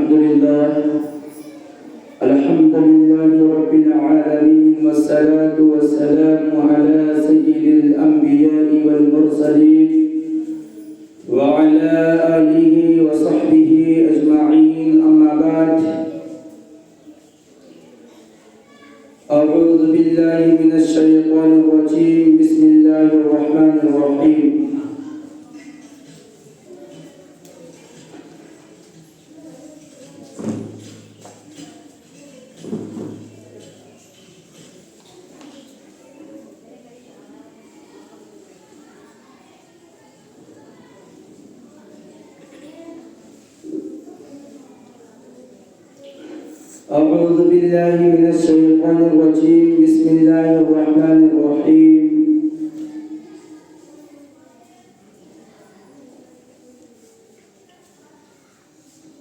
الحمد لله رب العالمين والصلاة والسلام على سيد الأنبياء والمرسلين وعلى آله وصحبه أجمعين أما بعد أعوذ بالله من الشيطان الرجيم بسم الله الرحمن الرحيم أعوذ بالله من الشيطان الرجيم بسم الله الرحمن الرحيم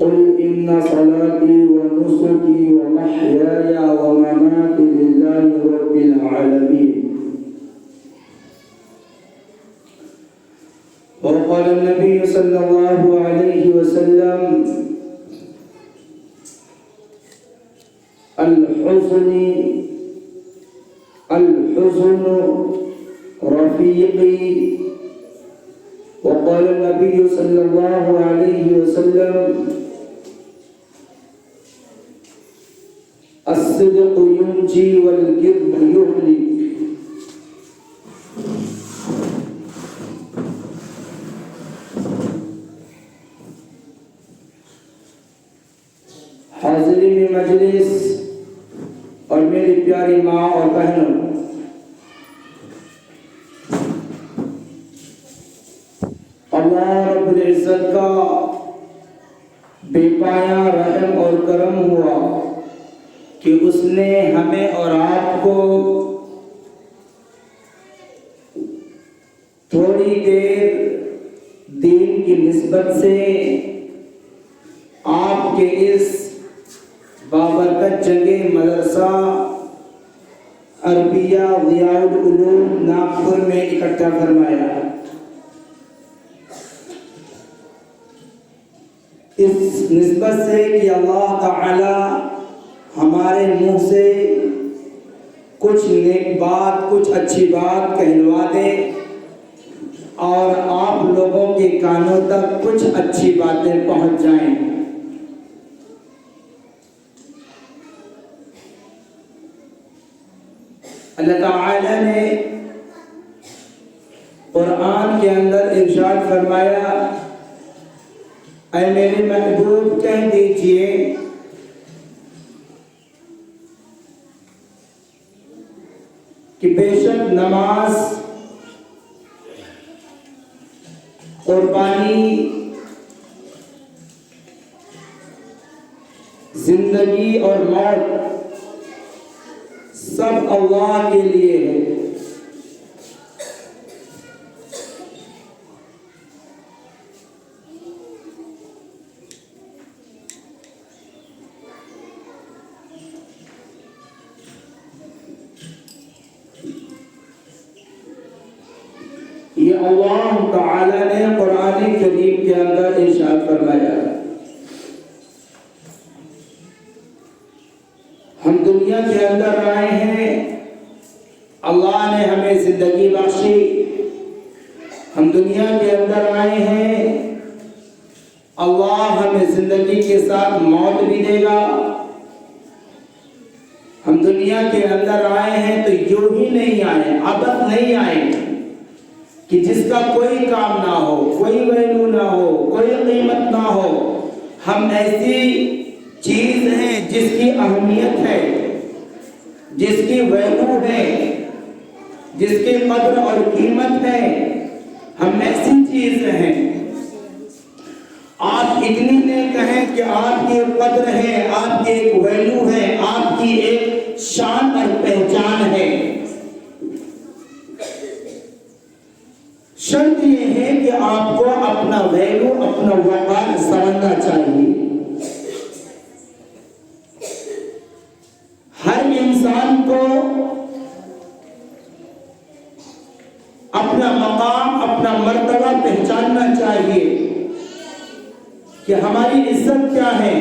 قل إن صلاتي ونسكي ومحياي ومماتي لله رب العالمين وقال النبي صلى الله عليه وسلم الحزن رفيقي وقال النبي صلى الله عليه وسلم الصدق ينجي والكذب يهلك حاضرین مجلس اور میری پیاری ماں اور بہنوں، اللہ رب العزت کا بے پایہ رحم اور کرم ہوا کہ اس نے ہمیں اور آپ کو تھوڑی دیر دین کی نسبت سے آپ کے اس بابرکت جگہ مدرسہ عربیہ ضیاء العلوم ناگپور میں اکٹھا فرمایا۔ اس نسبت سے کہ اللہ تعالی ہمارے منہ سے کچھ نیک بات، کچھ اچھی بات کہلوا دے اور آپ لوگوں کے کانوں تک کچھ اچھی باتیں پہنچ جائیں۔ اللہ تعالی نے قرآن کے اندر ارشاد فرمایا، اے میرے محبوب کہہ دیجئے کہ بے شک نماز، قربانی، زندگی اور موت سب اللہ کے لیے ہے۔ یہ اللہ تعالی نے قرآن کریم کے اندر ارشاد فرمایا۔ ہم دنیا کے اندر آئے ہیں، اللہ نے ہمیں زندگی بخشی، ہم دنیا کے اندر آئے ہیں، اللہ ہمیں زندگی کے ساتھ موت بھی دے گا۔ ہم دنیا کے اندر آئے ہیں تو یوں ہی نہیں آئے، عبث نہیں آئے کہ جس کا کوئی کام نہ ہو، کوئی ویلو نہ ہو، کوئی قیمت نہ ہو۔ ہم ایسی چیز ہیں جس کی اہمیت ہے، جس کی ویلو ہے، جس کی قدر اور قیمت ہے۔ ہم ایسی چیز ہیں، آپ اتنی نے کہیں کہ آپ کی قدر ہے، آپ کی ایک ویلو ہے، آپ کی ایک شان اور پہچان ہے۔ شرط یہ ہے کہ آپ کو اپنا ویلو، اپنا وقار سمجھنا چاہیے۔ ہر انسان کو اپنا مقام، اپنا مرتبہ پہچاننا چاہیے کہ ہماری عزت کیا ہے،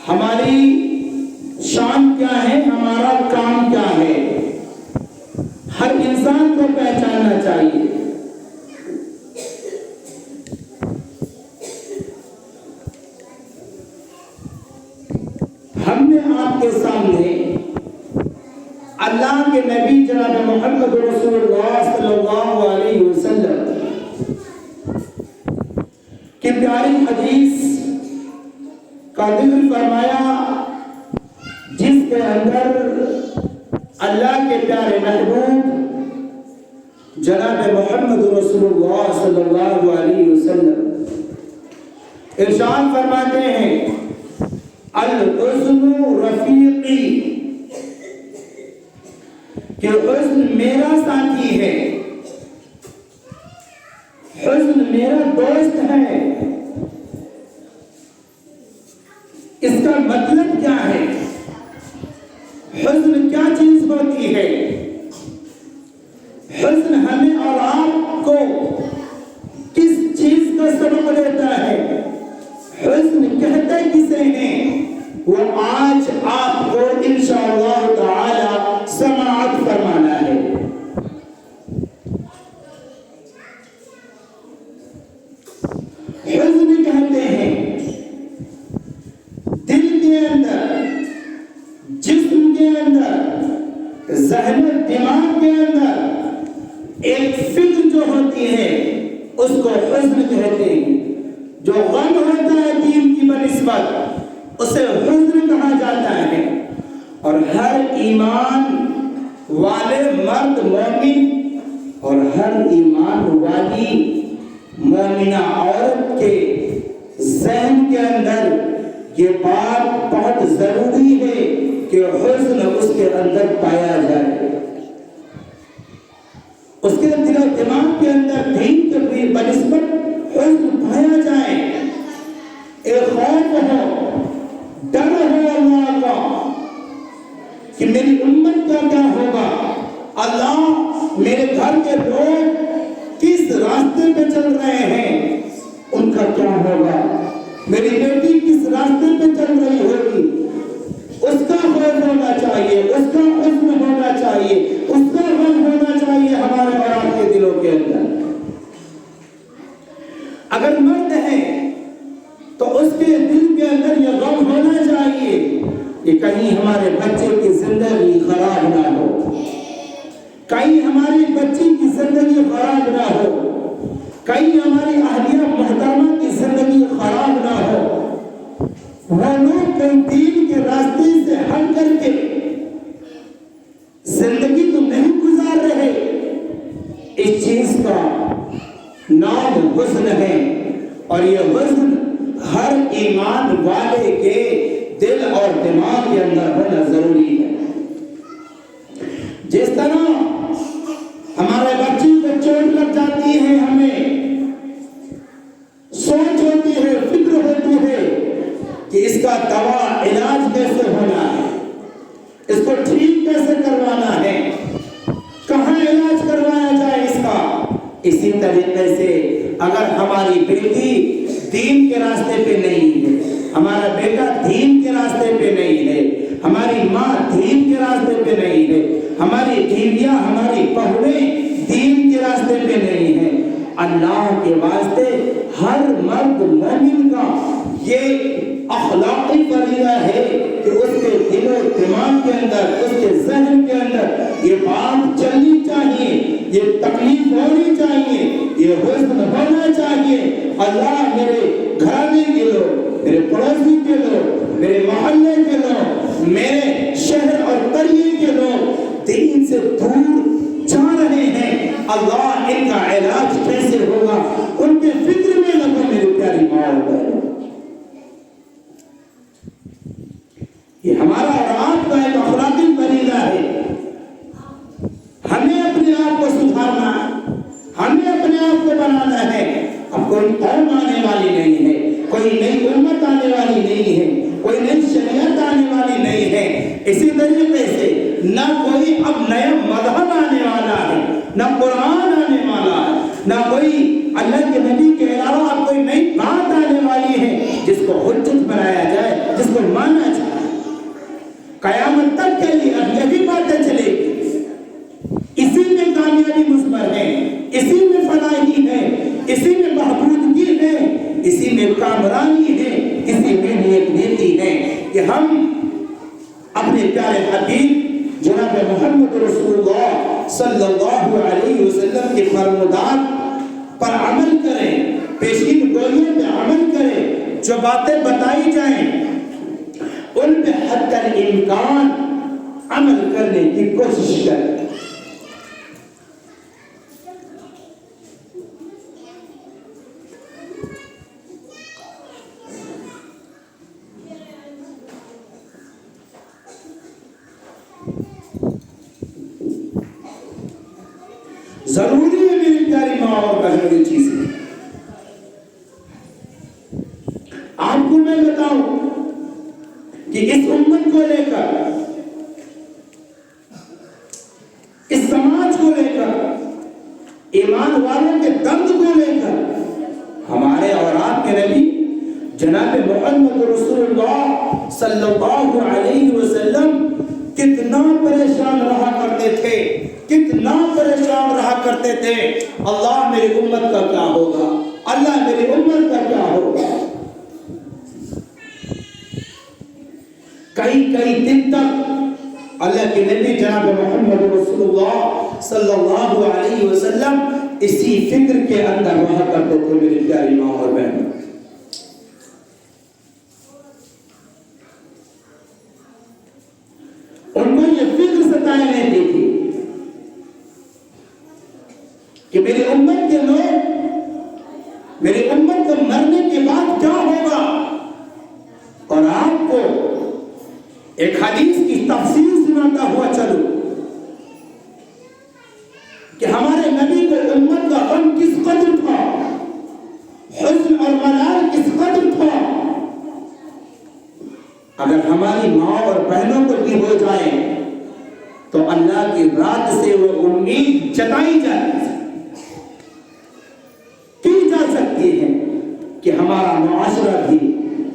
ہماری شان کیا ہے، ہمارا کام کیا ہے، ہر انسان کو پہچاننا چاہیے۔ ہم نے آپ کے سامنے اللہ کے نبی جناب محمد رسول اللہ صلی اللہ علیہ وسلم کی پیاری حدیث کا ذکر فرمایا، جس کے اندر اللہ کے پیارے محبوب جناب محمد رسول اللہ صلی اللہ علیہ وسلم ارشاد فرماتے ہیں، الحزن رفیقی، کہ حزن میرا ساتھی ہے، حزن میرا دوست ہے۔ اس کا مطلب کیا ہے؟ حزن کیا چیز ہوتی ہے؟ حزن ہمیں اور آپ کو کس چیز کا سبب دیتا ہے؟ حزن کہتے کسے ہیں؟ وہ آج آپ کو انشاءاللہ تعالی سماعت فرمانا ہے۔ حزن کہتے ہیں دل کے اندر، جسم کے اندر، ذہن و دماغ کے اندر ایک فکر جو ہوتی ہے اس کو حزن کہتے ہیں۔ جو غم ہوتا ہے دین کی بنسبت اسے حزن کہا جاتا ہے۔ اور ہر ایمان والے مرد مومن اور ہر ایمان والی مومنہ عورت کے ذہن کے اندر یہ بات بہت ضروری ہے کہ حزن اس کے اندر پایا جائے، اس کے دل و دماغ کے اندر دین کے بنسبت حزن پایا جائے، ایک خوف ہو، ڈر ہو اللہ کا کہ میری امت کا کیا ہوگا، اللہ میرے گھر کے لوگ کس راستے پہ چل رہے ہیں ان کا کیا ہوگا، میری بیٹی کس راستے پہ چل رہی ہوگی، اس کا خوف ہونا چاہیے، اس کا حزن ہونا چاہیے، اس کا غم ہونا چاہیے ہمارے اور آپ کے دلوں کے اندر۔ اگر مرد ہے تو اس کے دل کے اندر یہ غم ہونا چاہیے کہ کہیں ہمارے بچے کی زندگی خراب نہ ہو، کہیں ہماری بچی کی زندگی خراب نہ ہو، کہیں ہماری اہلیہ محترمہ کی زندگی خراب نہ ہو۔ وہ لوگ کہیں دین کے راستے سے ہٹ کر کے زندگی تو نہیں گزار رہے، اس چیز کا نام حزن ہے، اور یہ حزن ہر ایمان والے کے دل اور دماغ کے اندر ہونا ضروری ہے۔ جس طرح ہمارے بچے کو چوٹ لگ جاتی ہے، ہمیں سوچ ہوتی ہے، فکر ہوتی ہے کہ اس کا دوا علاج کیسے ہونا ہے، اس کو ٹھیک کیسے کروانا ہے، کہاں علاج کروایا جائے اس کا۔ اسی طریقے سے اگر ہماری بیٹی دین کے راستے پہ نہیں ہے، ہمارا بیٹا دین کے راستے پہ نہیں ہے، ہماری ماں دین کے راستے پہ نہیں ہے، ہماری بیویاں، ہماری بہویں دین کے راستے پہ نہیں ہے، اللہ کے واسطے ہر مرد مومن کا یہ اخلاقی فریضہ ہے کہ اس کے دل و دماغ کے اندر، اس کے ذہن کے اندر یہ بات چلنی چاہیے، یہ تکلیف ہونی چاہیے، یہ حزن ہونا چاہیے۔ اللہ میرے گھرانے کے لوگ، میرے پڑوسی کے لوگ، میرے محلے کے لوگ، میرے شہر اور قریے کے لوگ دین سے دور جا رہے ہیں، اللہ ان کا علاج کیسے ہوگا ان کے فکر میں لگو میری پیاری ماں اور بہنوں۔ یہ ہمارا اور آپ کا ایک اخلاقی فریضہ ہے، ہمیں اپنے آپ کو سدھارنا ہے، ہمیں اپنے آپ کو بنانا ہے۔ اب کوئی قوم آنے والی نہیں ہے، کوئی نئی امت آنے والی نہیں ہے، کوئی نئی شریعت آنے والی نہیں ہے، اسی طریقے سے نہ کوئی اب نیا مذہب آنے والا ہے، نہ قرآن آنے والا ہے، نہ کوئی اللہ کے نبی کے علاوہ اب کوئی نئی بات آنے والی ہے جس کو حجت بنایا جائے، جس کو مانا جائے۔ قیامت تک کے لیے اب یہ بھی باتیں چلے گی، اسی میں کامیابی مضمر ہے، اسی میں فلاحی ہے، اسی میں محبوبگی ہے، اسی میں کامرانی ہے، اسی میں نیکی ہے کہ ہم اپنے پیارے حبیب جناب محمد رسول اللہ صلی اللہ علیہ وسلم کے فرمودات پر عمل کریں، پیشین گوئیوں پہ عمل کریں، جو باتیں بتائی جائیں ان پہ حد الامکان عمل کرنے کی کوشش کریں۔ ضروری ہے میری پیاری ماں اور بہنوں یہ چیزیں۔ آپ کو میں بتاؤں کہ اس امت کو لے کر، اس سماج کو لے کر، ایمان والوں کے درد کو لے کر ہمارے اور آپ کے نبی جناب محمد رسول اللہ صلی اللہ علیہ وسلم کتنا پریشان رہا کرتے تھے، کتنا پریشان رہا کرتے تھے۔ اللہ میری امت کا کیا ہوگا، اللہ میری امت کا کیا ہوگا۔ کئی دن تک اللہ کے نبی جناب محمد رسول اللہ صلی اللہ علیہ وسلم اسی فکر کے اندر رہا کرتے تھے میری پیاری ماں اور بہنوں۔ ان کو یہ فکر ستائے رہتی تھی کہ میری امت کے لوگ، میری امت کو مرنے کے بعد کیا ہوگا۔ اور آپ کو ایک حدیث کی تفسیر سناتا ہوا چلو کہ ہمارے نبی کو امت کا غم کس قدر تھا، حزن اور ملال کس قدر تھا۔ اگر ہماری ماں اور بہنوں کو بھی ہو جائے تو اللہ کی رات سے وہ امید جتائی جا سکتی ہے کہ ہمارا معاشرہ بھی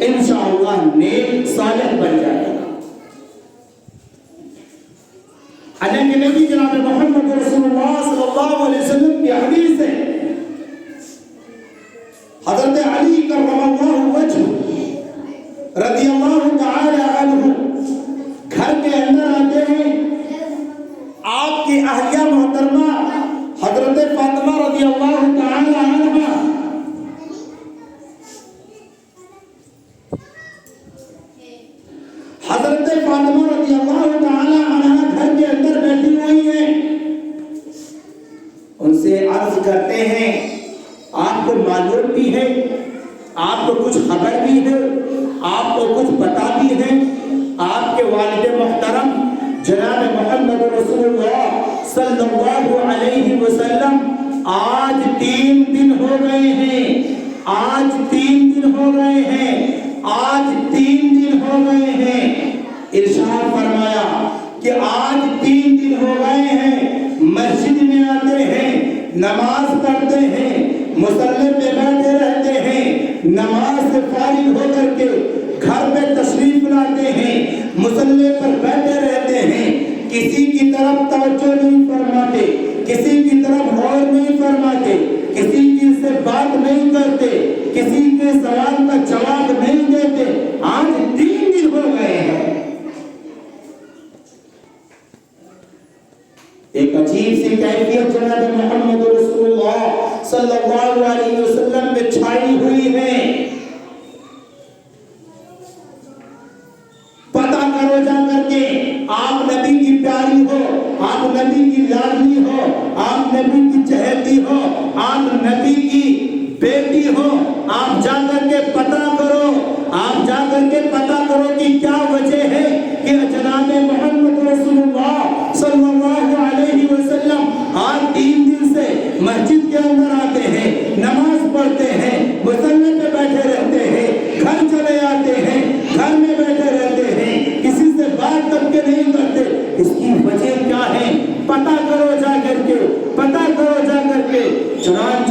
انشاءاللہ نیک صالح بن جائے گا۔ اللہ کے نبی جناب محمد رسول اللہ صلی اللہ علیہ وسلم کی حدیث ہے، حضرت علی کرم اللہ وجہ رضی اللہ تعالی عنہ گھر کے اندر آتے ہیں، آپ کی اہلیہ محترمہ حضرت فاطمہ رضی اللہ تعالی عنہ حضرت فاطمہ رضی اللہ تعالی عنہ گھر کے اندر بیٹھی ہوئی ہیں، ان سے عرض کرتے ہیں آپ کو معلوم بھی ہے، آپ کو کچھ خبر بھی ہے، آپ کو کچھ پتہ بھی ہے، آپ کے والد محترم جناب محمد رسول اللہ صلی اللہ علیہ وسلم آج 3 دن ہو گئے ہیں، آج 3 دن ہو گئے ہیں، آج 3 دن ہو گئے ہیں۔ ارشاد فرمایا کہ آج 3 دن ہو گئے ہیں، مسجد میں آتے ہیں، نماز پڑھتے ہیں، مصلی پہ بیٹھے رہتے ہیں، نماز سے فارغ ہو کر کے گھر پہ تشریف لاتے ہیں، مصلی پر بیٹھے رہتے ہیں، کسی کی طرف توجہ نہیں فرماتے، کسی کی طرف غور نہیں فرماتے، کسی کی سے بات نہیں کرتے، کسی کے سوال کا جواب نہیں دیتے۔ آج 3 دن ہو گئے ہیں۔ ایک عجیب سی کیفیت جناب محمد رسول اللہ صلی اللہ علیہ وسلم میں چھائی ہوئی ہے۔ پتہ کرو جا کر کے، آپ نبی کی پیاری ہو، آپ نبی کی لاڈلی ہو، آپ نبی کی چہیتی ہو، آپ نبی کی بیٹی ہو، آپ جا کر کے پتہ کرو، آپ جا کر کے پتہ کرو کہ کیا وجہ ہے کہ جناب محمد رسول اللہ صلی اللہ علیہ وسلم آج 3 دن سے مسجد کے اندر آتے ہیں، نماز پڑھتے ہیں، مصلی پہ بیٹھے رہتے ہیں، گھر چلے آتے ہیں، گھر میں بیٹھے رہتے ہیں، کسی سے بات کر کے نہیں کرتے۔ اس کی وجہ کیا ہے؟ پتہ کرو جا کر کے، پتہ کرو جا کر کے۔ چنانچہ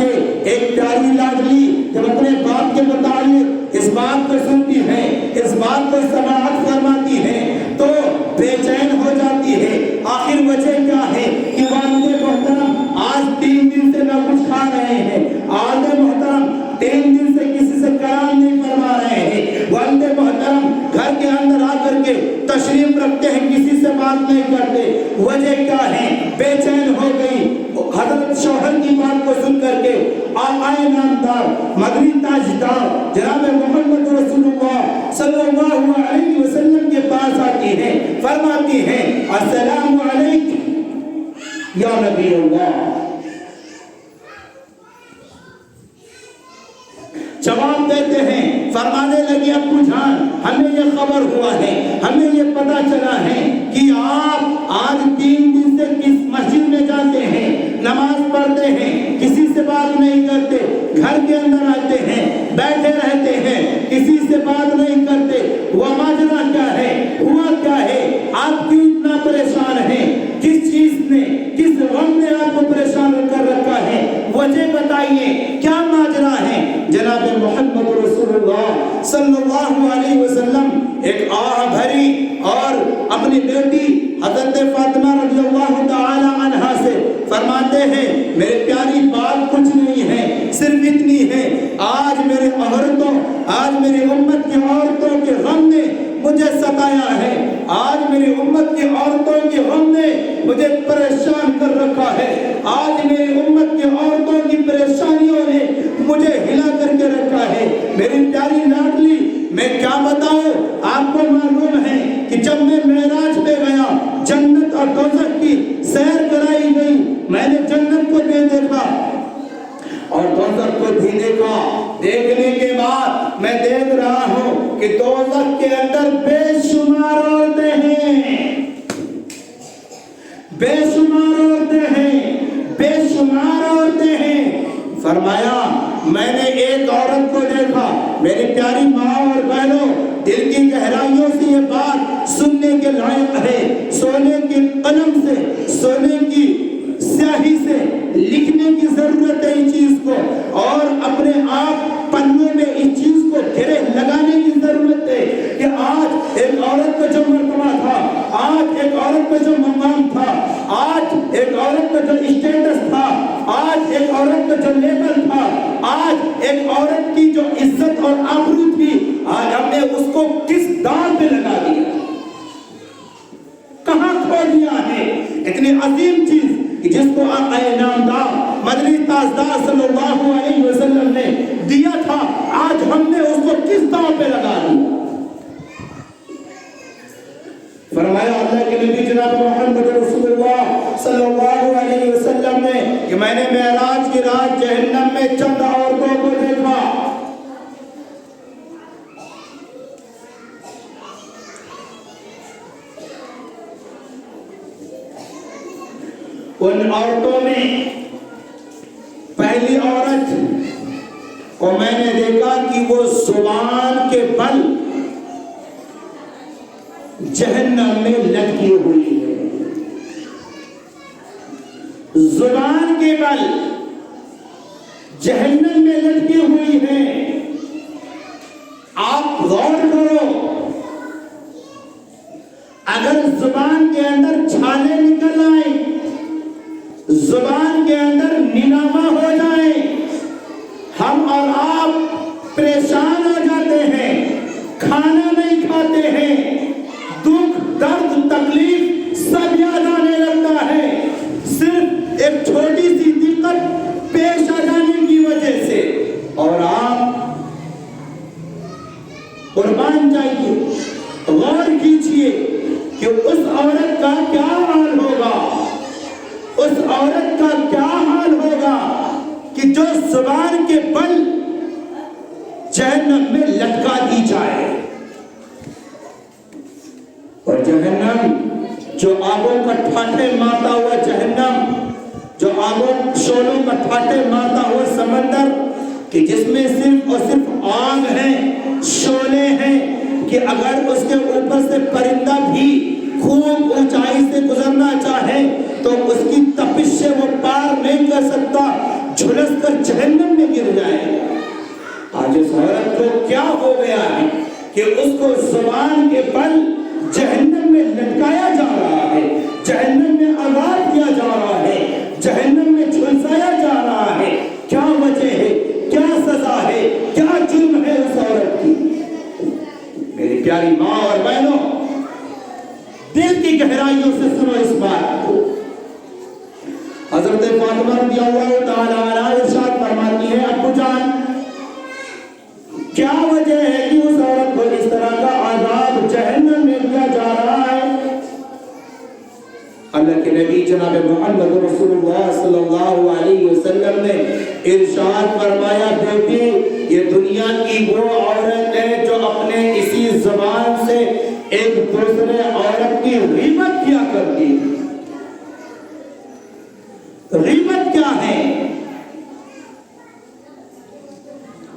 وجہ کیا ہے؟ بے چین ہو گئی حضرت شوہر کی بات کو سن کر کے آقائے نامدار مدنی تاجدار جناب محمد رسول اللہ صلی اللہ علیہ وسلم کے پاس آتی ہیں، فرماتی ہیں السلام علیکم یا نبی اللہ۔ جواب دیتے ہیں، فرمانے لگی ابو جان ہمیں یہ خبر ہوا ہے، ہمیں یہ پتا چلا ہے کہ آپ آج 3 دن سے کس مسجد میں جاتے ہیں، نماز پڑھتے ہیں، کسی سے بات نہیں کرتے، گھر کے اندر آتے ہیں، بیٹھے رہتے ہیں، کسی سے بات نہیں کرتے، وہ ماجرا کیا ہے، ہوا کیا ہے، آپ کیوں اتنا پریشان ہیں، کس چیز نے کس غم نے آپ کو پریشان کر رکھا ہے، وجہ بتائیے کیا ماجرا ہے۔ جناب محمد رسول اللہ صلی اللہ علیہ وسلم ایک آہ بھری اور اپنی بیٹی حضرت فاطمہ رضی اللہ تعالی عنہا سے فرماتے ہیں میرے پیاری بات کچھ نہیں ہے، صرف اتنی ہے آج میرے عورتوں آج میری امت کی عورتوں کے غم نے مجھے ستایا ہے، آج میری امت کی عورتوں کے غم نے مجھے پریشان کر رکھا ہے، آج میری امت کی عورتوں کی پریشانیوں نے مجھے ہلا کر کے رکھا ہے۔ میری پیاری لاڈلی میں کیا بتاؤں، آپ کو معلوم ہے کہ جب میں معراج پہ گیا جنت اور دوزخ کی سیر کرائی گئی، میں نے جنت کو بھی دیکھا اور دوزخ کو بھی دیکھا، دیکھنے کے بعد میں دیکھ رہا ہوں کہ دوزخ کے اندر بے شمار عورتیں ہیں، بے شمار عورتیں ہیں، بے شمار عورتیں ہیں۔ فرمایا میں نے ایک عورت کو دیکھا، میری پیاری ماں اور بہنوں دل کی گہرائیوں سے یہ بات سننے کے لائق ہے، سونے کے قلم سے سونے کی سیاہی سے لکھنے کی ضرورت ہے اس چیز کو، اور اپنے آپ پنوں میں اس چیز کو گرہ لگانے کی ضرورت ہے کہ آج ایک عورت کو جو مرتبہ تھا، آج ایک عورت کو جو مقام تھا، آج ایک عورت کو جو اسٹیٹس تھا، آج ایک عورت کو جو لیبل تھا، آج ایک عورت کی جو عزت اور آبرو تھی، آج ہم نے اس کو کس داغ پہ لگا دیا، کہاں کھو دیا ہے اتنی عظیم چیز جس کو آقا نامدار مدنی تاجدار صلی اللہ علیہ وسلم نے دیا تھا، آج ہم نے اس کو کس داغ پہ لگا دیا۔ فرمایا اللہ کے نبی جناب محمد رسول اللہ صلی اللہ علیہ وسلم نے کہ میں نے معراج کی رات جہنم میں چند عورتوں کو دیکھا، ان عورتوں میں پہلی عورت کو میں نے دیکھا کہ وہ زبان کے بل جہنم میں لٹکی ہوئی ہے، زبان کے بل جہنم میں لٹکی ہوئی ہے۔ آپ غور کرو، اگر زبان کے اندر چھالے نکل آئیں، زبان کے اندر نینوا ہو جائے، ہم اور آپ پریشان ہو جاتے ہیں، کھانا نہیں کھاتے ہیں، دکھ درد تکلیف سب یاد آنے لگتا ہے، صرف ایک چھوٹی سی دقت پیش آ جانے کی وجہ سے، اور آپ قربان جائیے، غور کیجئے کہ اس عورت کا کیا حال ہوگا، اس عورت کا کیا حال ہوگا کہ جو زبان کے بل جہنم میں لٹکا دی جائے، اور جہنم جو آگوں کا ٹھاٹھے مارتا ہوا جہنم، جو آگوں شولوں کا ٹھاٹھے مارتا ہوا سمندر کہ جس میں صرف اور صرف آگ ہے، شولے ہیں، کہ اگر اس کے اوپر سے پرندہ بھی خوب اونچائی سے گزرنا چاہے تو اس کی تپش سے وہ پار نہیں کر سکتا، جھلس کر جہنم میں گر جائے گا۔ آج اس عورت کو کیا ہو گیا ہے کہ اس کو زبان کے بل جہنم میں لٹکایا جا رہا ہے، جہنم میں آزاد کیا جا رہا ہے، جہنم میں جھلسایا جا رہا ہے۔ کیا وجہ ہے، کیا سزا ہے، کیا جرم ہے اس عورت کی؟ میری پیاری ماں اور بہنوں، دل کی گہرائیوں سے سنو اس بات کو۔ حضرت فاطمہ رضی اللہ تعالیٰ عنہ ارشاد فرماتی ہے ابو جان کیا وجہ ہے کہ اس عورت کو اس طرح کا عذاب جہنم میں دیا جا رہا ہے؟ اللہ کے نبی جناب محمد رسول اللہ صلی اللہ علیہ وسلم نے ارشاد فرمایا بیٹی یہ دنیا کی وہ عورت ہے جو اپنے اسی زبان سے ایک دوسرے عورت کی غیبت کیا کرتی ہے۔ غیبت کیا ہے؟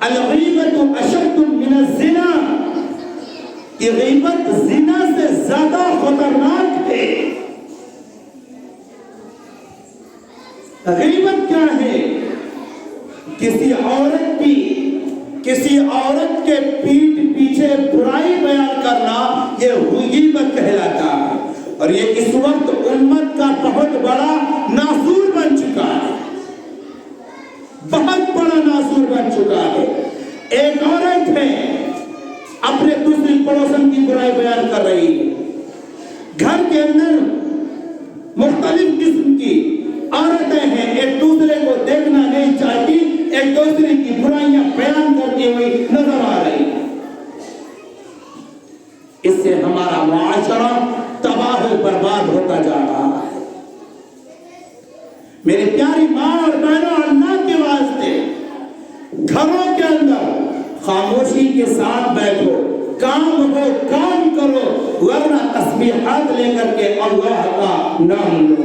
الغیبت اشد من الزنا، کہ غیبت زنا سے زیادہ خطرناک ہے۔ غیبت کیا ہے؟ کسی عورت کے پیٹھ پیچھے برائی بیان کرنا یہ غیبت کہلاتا ہے، اور یہ اس وقت امت کا بہت بڑا ناصور بن چکا ہے، بہت بڑا ناصور بن چکا ہے۔ ایک عورت ہے اپنے دوسری پڑوسن کی برائی بیان کر رہی ہے، گھر کے اندر مختلف قسم کی عورتیں ہیں، ایک دوسرے کو دیکھنا نہیں چاہتی، ایک دوسرے کی برائیاں بیان کرتی ہوئی نظر آ رہی ہے۔ اس سے ہمارا معاشرہ تباہ و برباد ہوتا جا رہا ہے۔ میری پیاری ماں اور بہنوں اللہ کے واسطے گھروں کے اندر خاموشی کے ساتھ بیٹھو، کام ہو کام کرو، ورنہ تسبیحات لے کر کے اللہ کا نام لو۔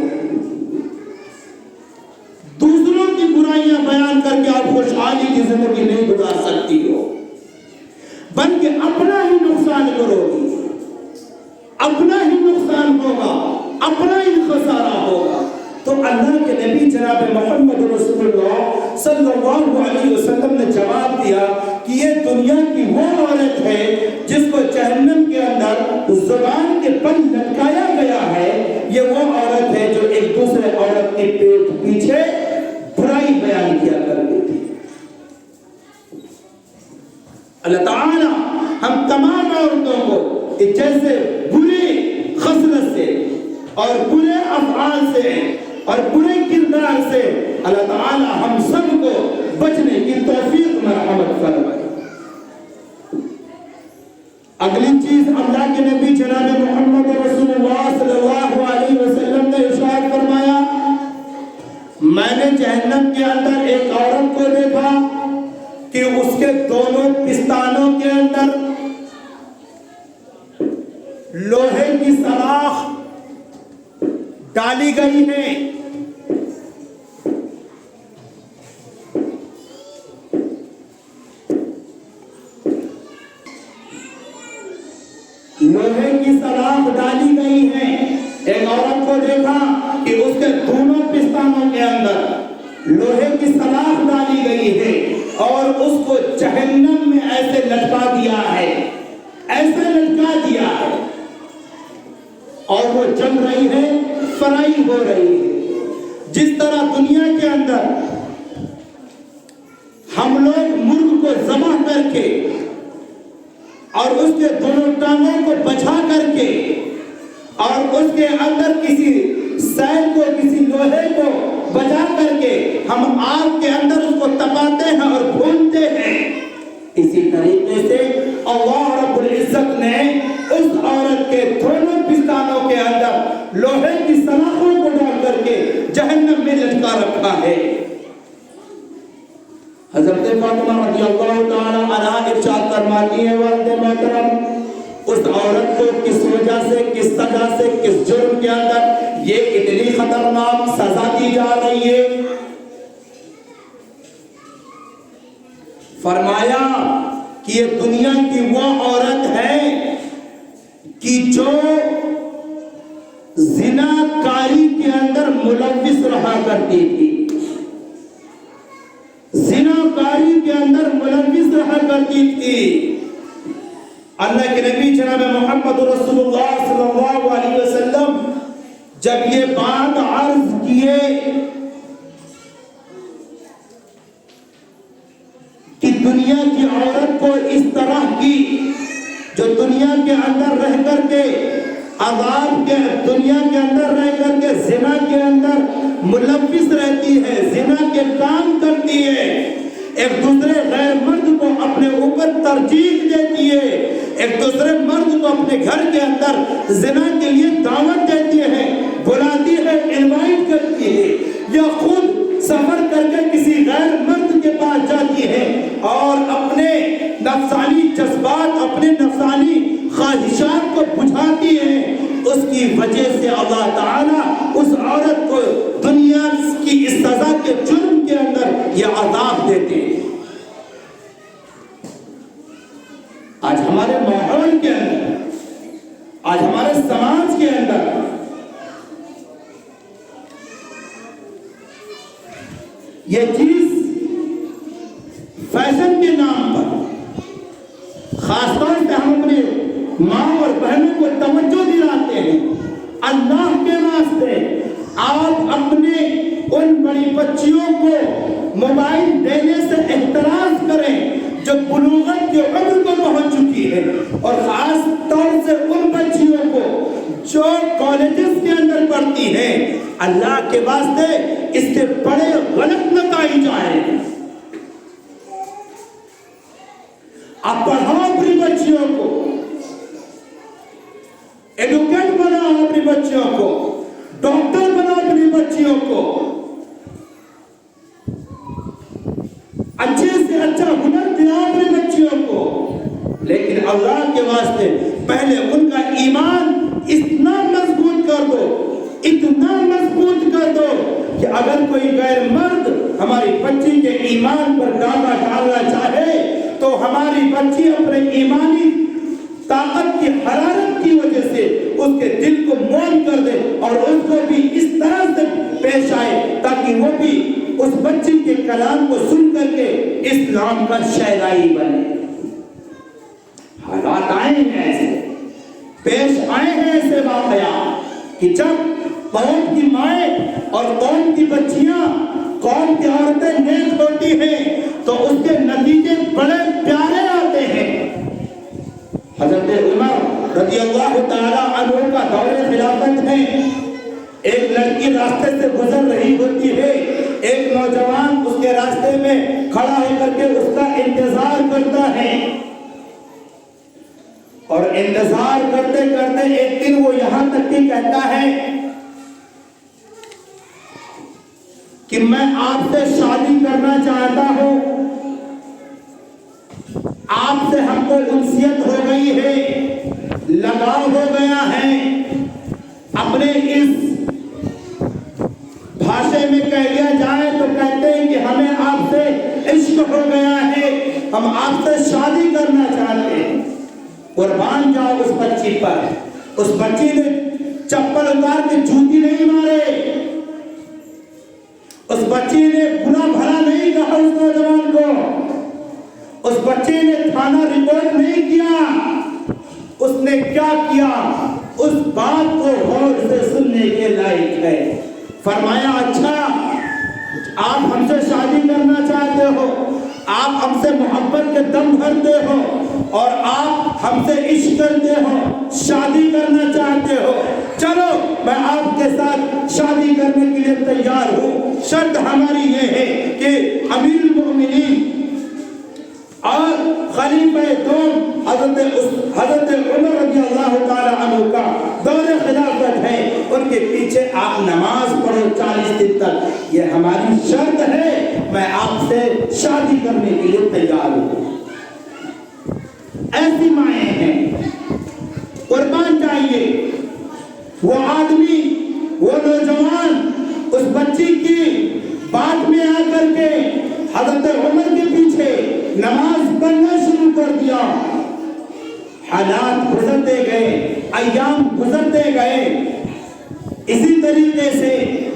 دوسروں کی برائیاں بیان کر کے آپ خوشحالی کی زندگی نہیں گزار سکتی ہو، بلکہ اپنا ہی نقصان کرو گی، اپنا ہی نقصان ہوگا، اپنا ہی خسارہ ہوگا۔ تو اللہ کے نبی جناب محمد رسول اللہ صلی اللہ علیہ وسلم نے جواب دیا کہ یہ دنیا کی وہ عورت ہے جس کو جہنم کے اندر زبان کے بل لٹکایا گیا ہے، یہ وہ عورت ہے جو ایک دوسرے عورت کے پیٹ پیچھے برائی بیان کیا کرتی تھی۔ اللہ تعالی ہم تمام عورتوں کو جیسے برے خصلت سے اور برے افعال سے اور برے کردار سے اللہ تعالی ہم سب کو بچنے کی توفیق مرحمت فرمائے۔ اگلی چیز اللہ کے نبی جناب محمد رسول اللہ صلی اللہ علیہ وسلم نے ارشاد فرمایا میں نے جہنم کے اندر ایک عورت کو دیکھا کہ اس کے دونوں پستانوں کے اندر لوہے کی سلاخ ڈالی گئی ہے، لوہے کی سلاخ ڈالی گئی ہے۔ ایک عورت کو دیکھا کہ اس کے دونوں پستانوں کے اندر لوہے کی سلاخ ڈالی گئی ہے اور اس کو جہنم میں ایسے لٹکا دیا ہے، ایسے لٹکا دیا ہے، اور وہ جل رہی ہے، فرائی ہو رہی ہے۔ جس طرح دنیا کے اندر ہم لوگ مرغ کو ذبح کر کے اور اس کے دونوں ٹانگوں کو بچھا کر کے اور اس کے اندر کسی سیل کو، کسی لوہے کو بچا کر کے ہم آگ کے اندر اس کو تپاتے ہیں اور بھونتے ہیں، اسی طریقے سے اللہ رب العزت نے اس عورت کے دونوں پستانوں کے اندر لوہے کی سلاخوں کو ڈال کر کے جہنم میں لٹکا رکھا ہے۔ حضرت فاطمہ رضی اللہ تعالی عنہا ارشاد فرماتی ہے والد محترم اس عورت کو کس وجہ سے، کس سزا سے، کس جرم کے اندر یہ اتنی خطرناک سزا دی جا رہی ہے؟ فرمایا کہ یہ دنیا کی وہ عورت ہے کہ جو زنا کاری کے اندر ملوث رہا کرتی تھی، زنا کاری کے اندر ملوث رہا کرتی تھی۔ اللہ کے نبی جناب محمد رسول اللہ صلی اللہ علیہ وسلم جب یہ بات عرض کیے کہ دنیا کی عورت کو اس طرح کی جو دنیا کے اندر رہ کر کے عذاب کے دنیا کے اندر رہ کر کے زنا کے اندر ملوث رہتی ہے، زنا کے کام کرتی ہے، ایک دوسرے غیر مرد کو اپنے اوپر ترجیح دیتی ہے، ایک دوسرے مرد کو اپنے گھر کے اندر زنا کے لیے دعوت دیتی ہے، بلاتی ہے، انوائٹ کرتی ہے، یا خود سفر کر کے کسی غیر مرد کے پاس جاتی ہے اور اپنے نفسانی جذبات، اپنے نفسانی خواہشات کو بجھاتی ہے۔ اس کی وجہ سے اللہ تعالیٰ اس عورت کو دنیا کی اس سزا کے جرم کے اندر یہ عذاب دیتے ہیں۔ آج ہمارے ماحول کے اندر، آج ہمارے سماج کے اندر یہ چیز فیشن کے نام پر، خاص طور پہ ہم اپنے ماں اور بہنوں کو توجہ دلاتے ہیں، اللہ کے واسطے آپ اپنے ان بڑی بچیوں کو موبائل دینے سے احتراز کریں جو بلوغت کے عمر کو پہنچ چکی ہے، اور خاص طور سے ان بچیوں کو جو کالجز کے اندر پڑھتی ہیں، اللہ کے واسطے اس کے بڑے غلط نتائج آئے۔ آپ پڑھاؤ اپنی بچیوں کو، ایڈوکیٹ بناؤ اپنی بچیوں کو، ڈاکٹر بناؤ اپنی بچیوں کو، اچھے سے اچھا ہنر دلاؤ اپنی بچیوں کو، لیکن اللہ کے واسطے پہلے ان کا ایمان اتنا مضبوط کر دو، اتنا مضبوط کر دو کہ اگر کوئی غیر مرد ہماری بچی کے ایمان پر داغا ڈالنا چاہے تو ہماری بچی اپنے ایمانی طاقت کی حرارت کی وجہ سے اس کے دل کو موم کر دے اور اس کو بھی اس طرح سے پیش آئے تاکہ وہ بھی اس بچی کے کلام کو سن کر کے اسلام کا شہدائی بنے۔ حالات آئے ہیں ایسے، پیش آئے ہیں ایسے واقعات کہ جب قوم کی مائیں اور قوم کی بچیاں، قوم کی عورتیں نیک ہوتی ہیں تو اس کے نتیجے بڑے پیارے آتے ہیں۔ حضرت عمر رضی اللہ تعالیٰ عنہ کا دور خلافت میں ایک لڑکی راستے سے گزر رہی ہوتی ہے، ایک نوجوان اس کے راستے میں کھڑا ہو کر کے اس کا انتظار کرتا ہے، اور انتظار کرتے کرتے ایک دن وہ یہاں تک کہ کہتا ہے کہ میں آپ سے شادی کرنا چاہتا ہوں، آپ سے ہم کو انسیت ہو گئی ہے، لگاؤ ہو گیا ہے، اپنے اس بھاشے میں کہہ لیا جائے تو کہتے ہیں کہ ہمیں آپ سے عشق ہو گیا ہے، ہم آپ سے شادی کرنا چاہتے ہیں۔ قربان جاؤ اس بچی پر، اس بچی نے چپل اتار کے جوتی نہیں مارے، اس بچی نے برا بھلا نہیں کہا اس نوجوان کو، اس بچی نے تھانہ رپورٹ نہیں کیا، اس نے کیا کیا، اس بات کو غور سے سننے کے لائق ہے۔ فرمایا اچھا آپ ہم سے شادی کرنا چاہتے ہو، آپ ہم سے محبت کے دم بھرتے ہو اور آپ ہم سے عشق کرتے ہو، شادی کرنا چاہتے ہو، چلو میں آپ کے ساتھ شادی کرنے کے لیے تیار ہوں، شرط ہماری یہ ہے کہ امیر المؤمنین اور خلیفہ دوم حضرت عمر رضی اللہ تعالی عنہ کا دور خلافت ہے، ان کے پیچھے آپ نماز پڑھو 40 دن تک، یہ ہماری شرط ہے، میں آپ سے شادی کرنے کے لیے تیار ہوں۔ ایسی مائیں ہیں، قربان جائیے، وہ آدمی، وہ نوجوان اس بچی کی بات میں آ کر کے حضرت عمر کے پیچھے نماز پڑھنا شروع کر دیا۔ حالات گزرتے گئے، ایام گزرتے گئے، اسی طریقے سے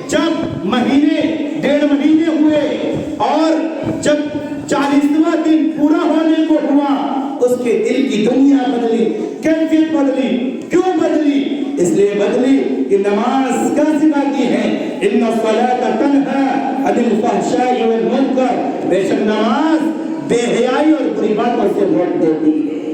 جب مہینے 1.5 مہینے ہوئے اور جب 40واں دن پورا ہونے کو ہوا، اس کے دل کی دنیا بدلی، کیفیت بدلی۔ کیوں بدلی؟ اس لیے بدلی کہ نماز کیا سکھاتی ہے؟ ان الصلاۃ تنہی عن الفحشاء والمنکر، بے شک نماز بے حیائی اور بری باتوں سے روک دیتی ہے۔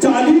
40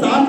7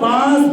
5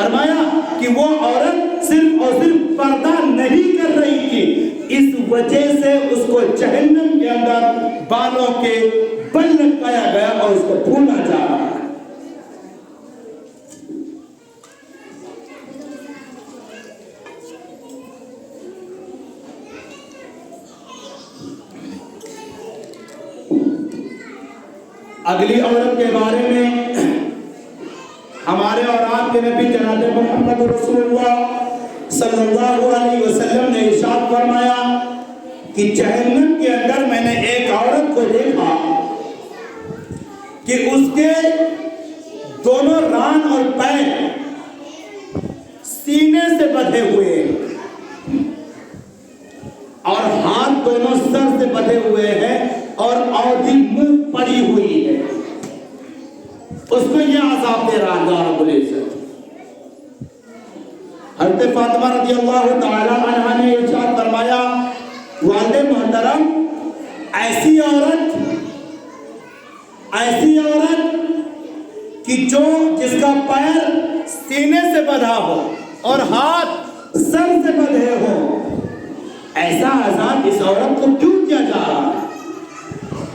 فرمایا کہ وہ عورت صرف اور صرف پردہ نہیں کر رہی تھی، اس وجہ سے اس کو جہنم کے اندر بالوں کے بل لٹکایا گیا اور اس کو بھونا جا رہا ہے۔ اگلی عورت کے بارے میں ہمارے اور آپ کے نبی جناب محمد رسول اللہ صلی اللہ علیہ وسلم نے ارشاد فرمایا کہ جہنم کے اندر میں نے ایک عورت کو دیکھا کہ اس کے دونوں ران اور پیر سینے سے بندھے ہوئے اور ہاتھ دونوں سر سے بندھے ہوئے ہیں اور عورت منہ پڑی ہوئی ہے، اس کو یہ عذاب دے رہا ہے اللہ رب العزت۔ حضرت فاطمہ رضی اللہ تعالی عنہا نے ارشاد فرمایا، والد محترم، ایسی عورت کہ جس کا پیر سینے سے بندھا ہو اور ہاتھ سر سے بندھے ہو، ایسا عذاب اس عورت کو کیوں کیا جا رہا ہے؟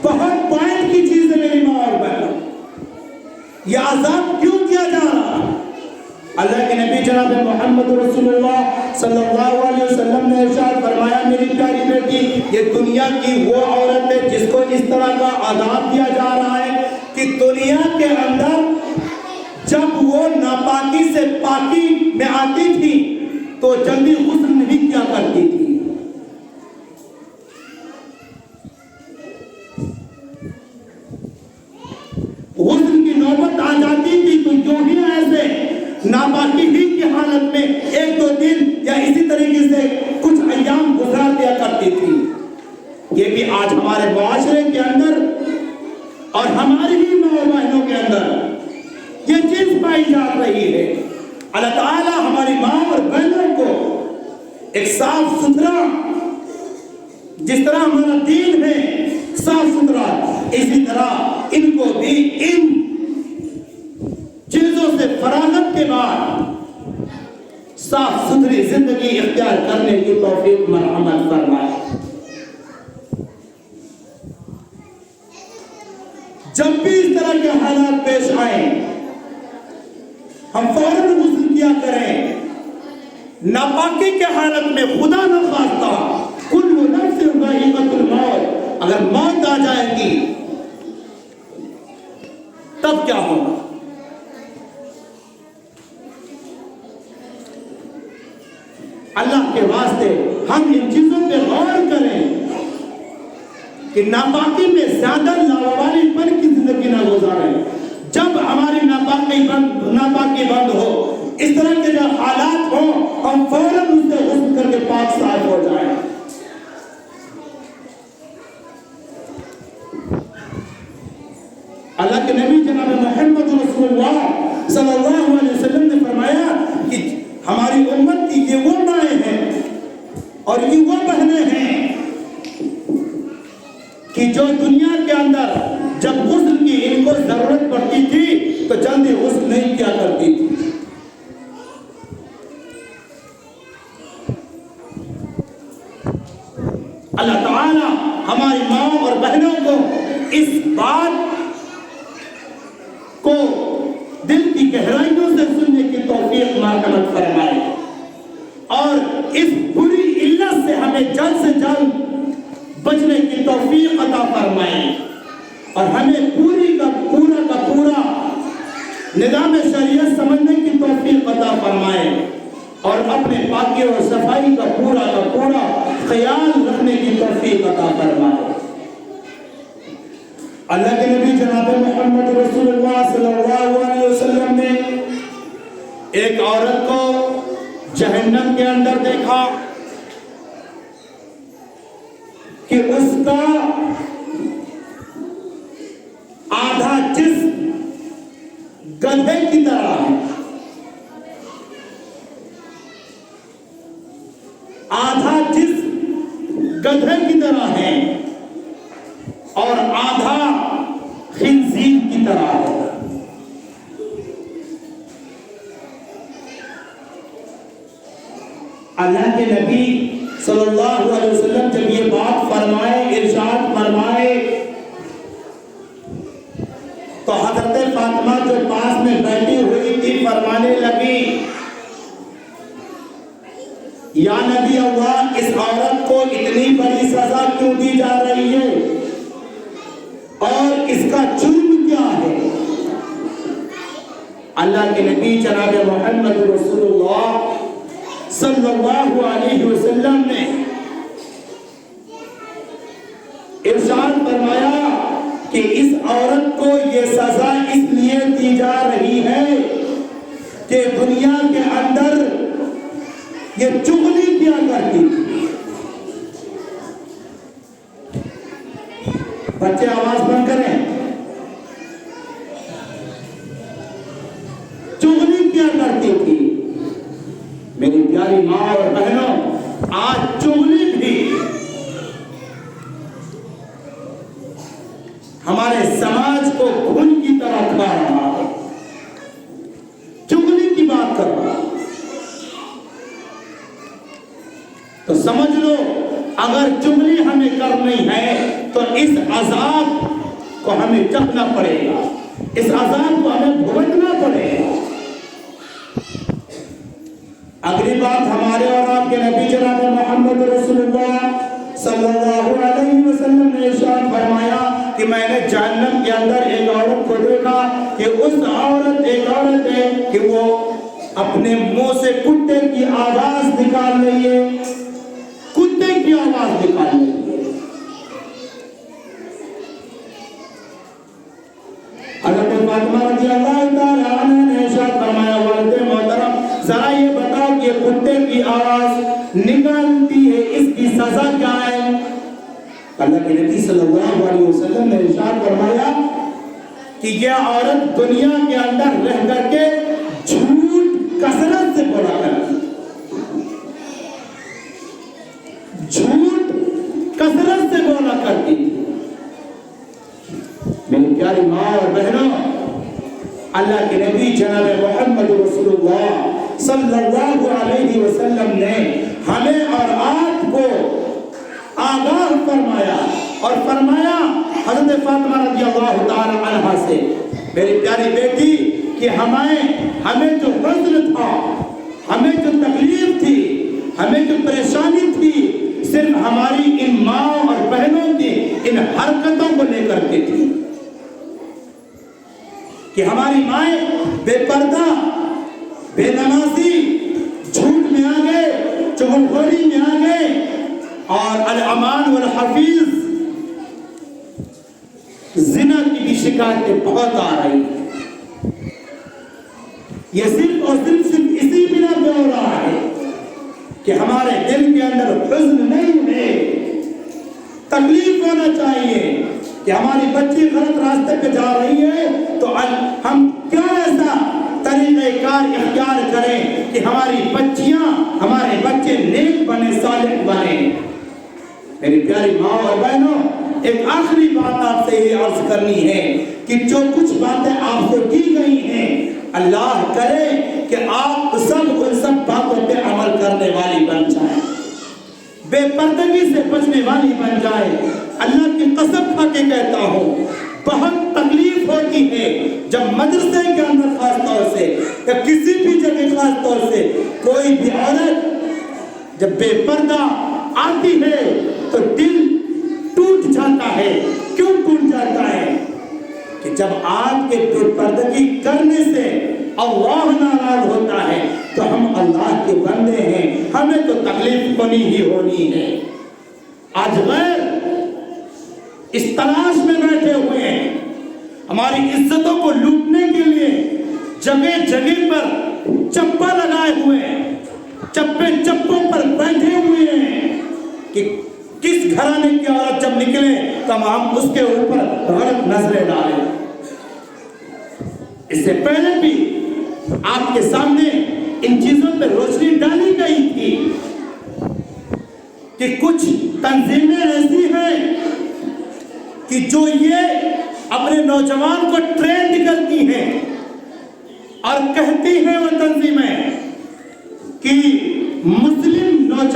بہت پوائنٹ کی چیز ہے میری ماں اور بہنوں، یہ عذاب کیوں کیا جا رہا ہے؟ اللہ کے نبی جناب محمد رسول اللہ صلی اللہ علیہ وسلم نے ارشاد فرمایا، میری پیاری بیٹی، یہ دنیا کی وہ عورت ہے جس کو اس طرح کا عذاب دیا جا رہا ہے کہ دنیا کے اندر جب وہ ناپاکی سے پاکی میں آتی تھی تو جلدی غسل نہیں کیا کرتی تھی، غسل کی نوبت آ جاتی تھی تو جو ہی ایسے ناپاکی ہی کی حالت میں ایک دو دن یا اسی طریقے سے کچھ ایام گزار دیا کرتی تھی۔ یہ بھی آج ہمارے معاشرے کے اندر اور ہماری ہی ماں بہنوں کے اندر یہ چیز پائی جا رہی ہے۔ اللہ تعالیٰ ہماری ماں اور بہنوں کو ایک صاف ستھرا، جس طرح ہمارا دین ہے صاف ستھرا، اسی طرح ان کو بھی ان چیزوں سے فراغت کے بعد صاف ستھری زندگی اختیار کرنے کی توفیق مرحمت فرمائے۔ جب بھی اس طرح کے حالات پیش آئیں ہم فوراً غسل کیا کریں۔ ناپاکی کے حالت میں خدا نہ خواستہ کل نفس ذائقۃ الموت، اگر موت آ جائے گی تب کیا ہوگا؟ اللہ کے واسطے ہم ان چیزوں پہ غور کریں کہ ناپاکی میں زیادہ لاوالی پن کی زندگی نہ گزاریں۔ جب ہماری ناپاکی بند ہو، اس طرح کے جو حالات ہوں، ہم فوراً اس سے غسل کر کے پاک صاف ہو جائیں۔ اللہ کے نبی جناب محمد رسول اللہ صلی اللہ علیہ وسلم نے فرمایا کہ ہماری امت کی یہ وہ مائیں ہیں اور یہ وہ بہنیں ہیں کہ جو دنیا کے اندر جب غسل کی ان کو ضرورت پڑتی تھی تو جلدی غسل نہیں کیا کرتی تھی۔ اللہ تعالی ہماری ماں اور بہنوں کو اس بات کو دل کی گہرائیوں سے سننے کی توفیق مرحمت فرمائے اور اس بری علت سے ہمیں جلد سے جلد بچنے کی توفیق عطا فرمائے اور ہمیں پوری کا پورا نظام شریعت سمجھنے کی توفیق عطا فرمائے اور اپنے پاکی اور صفائی کا پورا خیال رکھنے کی توفیق عطا فرمائے۔ اللہ کے نبی جناب محمد رسول اللہ صلی اللہ علیہ وسلم نے ایک عورت کو جہنم کے اندر دیکھا کہ اس کا آدھا جسم گدھے کی طرح ہے، آدھا جسم گدھے کی طرح ہے اور آدھا خنزیر کی طرح ہے۔ اللہ کے نبی صلی اللہ علیہ وسلم جب یہ بات فرمائے، ارشاد فرمائے، تو حضرت فاطمہ جو پاس میں بیٹھی ہوئی تھی فرمانے لگی، یا نبی اللہ، اس عورت کو اتنی بڑی سزا کیوں دی جا رہی ہے اور اس کا جرم کیا ہے؟ اللہ کے نبی جناب محمد رسول اللہ صلی اللہ علیہ وسلم نے ارشاد فرمایا کہ اس عورت کو یہ سزا اس لیے دی جا رہی ہے کہ دنیا کے اندر یہ چغلی کیا کرتی تھی۔ بچے آواز بند کریں۔ چغلی کیا کرتی تھی۔ میری پیاری ماں اور بہنوں، آج چغلی بھی ہمارے سماج کو گھن کی طرح کھا رہا ہے، چغلی کی بات کر رہا ہے۔ تو سمجھ لو، اگر چغلی ہمیں کرنی ہے تو اس عذاب کو ہمیں چکھنا پڑے گا، اس عذاب کو ہمیں بھگتنا پڑے گا۔ اگلی بات ہمارے اور آپ کے نبی جناب محمد رسول اللہ صلی اللہ علیہ وسلم نے ارشاد فرمایا کہ میں نے جہنم کے اندر ایک عورت کو دیکھا کہ اس عورت ایک عورت ہے کہ وہ اپنے منہ سے کتے کی آواز نکال رہی ہے، کتے کی آواز نکال رہی ہے۔ حضرت فاطمہ رضی اللہ تعالی عنہا نے ارشاد فرمایا، والد محترم ذرا یہ بتاؤ کہ کتے کی آواز نکالتی ہے، اس کی سزا کیا ہے؟ اللہ کے نبی صلی اللہ علیہ وسلم نے ارشاد فرمایا کہ یہ عورت دنیا کے اندر رہ کر کے جھوٹ کثرت سے بولا کرتی، جھوٹ کثرت سے بولا کرتی تھی۔ میری پیاری ماں اور بہنوں، اللہ کے نبی جناب محمد رسول اللہ صلی اللہ علیہ وسلم نے ہمیں اور آپ کو آگاہ فرمایا اور فرمایا حضرت فاطمہ رضی اللہ تعالی عنہا سے، میری پیاری بیٹی، کہ ہمیں جو حزن تھا، ہمیں جو تکلیف تھی، ہمیں جو پریشانی تھی، صرف ہماری ان ماں اور بہنوں کی ان حرکتوں کو لے کر کے تھی کہ ہماری مائیں بے پردہ، بے نمازی، جھوٹ میں آ گئے، چغل خوری میں آ گئے، اور الامان والحفیظ زنا کی بھی شکایتیں بہت آ رہی ہیں۔ یہ صرف اور صرف اسی بنا پہ ہو رہا ہے کہ ہمارے دل کے اندر حزن نہیں ہے، تکلیف ہونا چاہیے کہ ہماری بچی غلط راستے پہ جا رہی ہے تو ہم کیا ایسا طریقہ کار اختیار کریں کہ ہماری بچیاں، ہمارے بچے نیک بنے، صالح بنے۔ میری پیاری ماں اور بہنوں، ایک آخری بات آپ سے یہ عرض کرنی ہے کہ جو کچھ باتیں آپ سے کی گئی ہیں، اللہ کرے کہ آپ سب ان سب باتوں پہ عمل کرنے والی بن جائیں، بے پردگی سے بچنے والی بن جائے۔ اللہ کی قسم کھا کے کہتا ہوں، بہت تکلیف ہوتی ہے جب مدرسے کے اندر خاص طور سے یا کسی بھی جگہ خاص طور سے کوئی بھی عورت جب بے پردہ آتی ہے تو دل ٹوٹ جاتا ہے۔ کیوں ٹوٹ جاتا ہے؟ کہ جب آپ کے بے پردگی کرنے سے اللہ ناراض ہوتا ہے تو ہم اللہ کے بندے ہیں، ہمیں تو تکلیف ہونی ہی ہونی ہے۔ آج غیر اس تلاش میں بیٹھے ہوئے ہیں، ہماری عزتوں کو لوٹنے کے لیے جگہ جگہ پر چپا لگائے ہوئے ہیں، چپے چپوں پر بیٹھے ہوئے ہیں کہ کس گھرانے کی عورت جب نکلے تو ہم اس کے اوپر غلط نظریں ڈالیں۔ اس سے پہلے بھی آپ کے سامنے ان چیزوں پہ روشنی ڈالی گئی تھی کہ کچھ تنظیمیں ایسی ہیں کہ جو یہ اپنے نوجوان کو ٹرینڈ کرتی ہیں اور کہتی ہیں وہ تنظیمیں کہ مسلم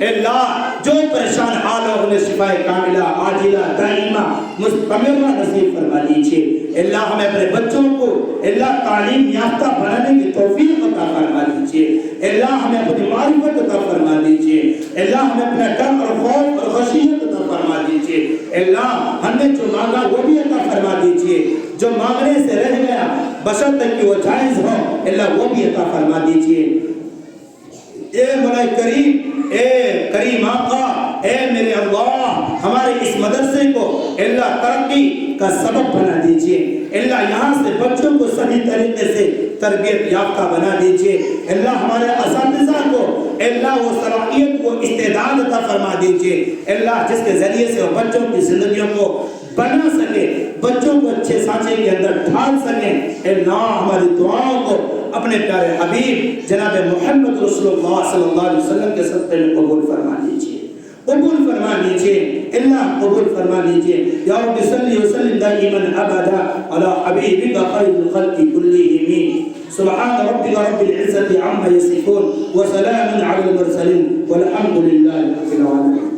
اللہ جو پریشان حال ہو انہیں شفا کاملہ عاجلہ دائمہ مستمرہ نصیب فرما دیجیے اللہ ہمیں اپنے بچوں کو اللہ تعلیم یافتہ بنانے کی توفیق عطا فرما دیجیے اللہ ہمیں اپنی معرفت عطا فرما دیجیے اللہ ہمیں اپنا ڈر اور خوف اور خشیت عطا فرما دیجیے اللہ ہم نے جو مانگا وہ بھی عطا فرما دیجیے جو مانگنے سے رہ گیا بشرط کہ وہ جائز ہو اللہ وہ بھی عطا فرما دیجیے اے مولا کریم اے کریم آقا اے میرے اللہ ہمارے اس مدرسے کو اللہ ترقی کا سبب بنا دیجئے اللہ یہاں سے بچوں کو صحیح طریقے سے تربیت یافتہ بنا دیجئے اللہ ہمارے اساتذہ کو اللہ وہ صلاحیت کو استعداد عطا فرما دیجئے اللہ جس کے ذریعے سے وہ بچوں کی زندگیوں کو بنا سکے بچوں کو اچھے سانچے کے اندر ڈھال سکیں اللہ ہماری دعاؤں کو اپنے پیارے حبیب جناب محمد رسول اللہ صلی اللہ علیہ وسلم کے صدقے میں قبول فرما لیجئے قبول فرما لیجئے اللہ قبول فرما لیجئے یا رب صلی وسلم دائما ابدا علی حبیبک خیر الخلق کلہم سبحان ربک رب العزة عما یصفون وسلام علی المرسلین والحمد للہ رب العالمین